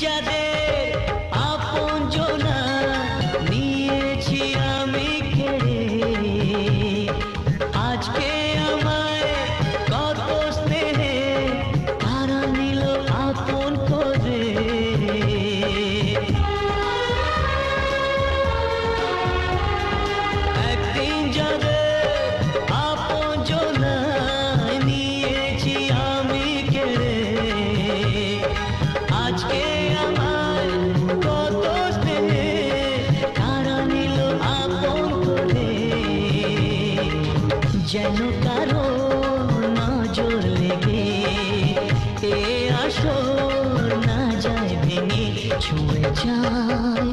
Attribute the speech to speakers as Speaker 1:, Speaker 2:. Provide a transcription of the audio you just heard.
Speaker 1: যাদের আপন জনা নিয়েছি আমি কেড়ে, আজকে আমায় কত স্নেহে তারা নিল আপন করে। একদিন যাদের আপন জনা নিয়েছি আমি কেড়ে, আজকে আমায় কত স্নেহে তারা নিল আপন করে। যেন কারো নজর লেগে এ আসর না যায় ভেঙে, ছুঁয়ে যায়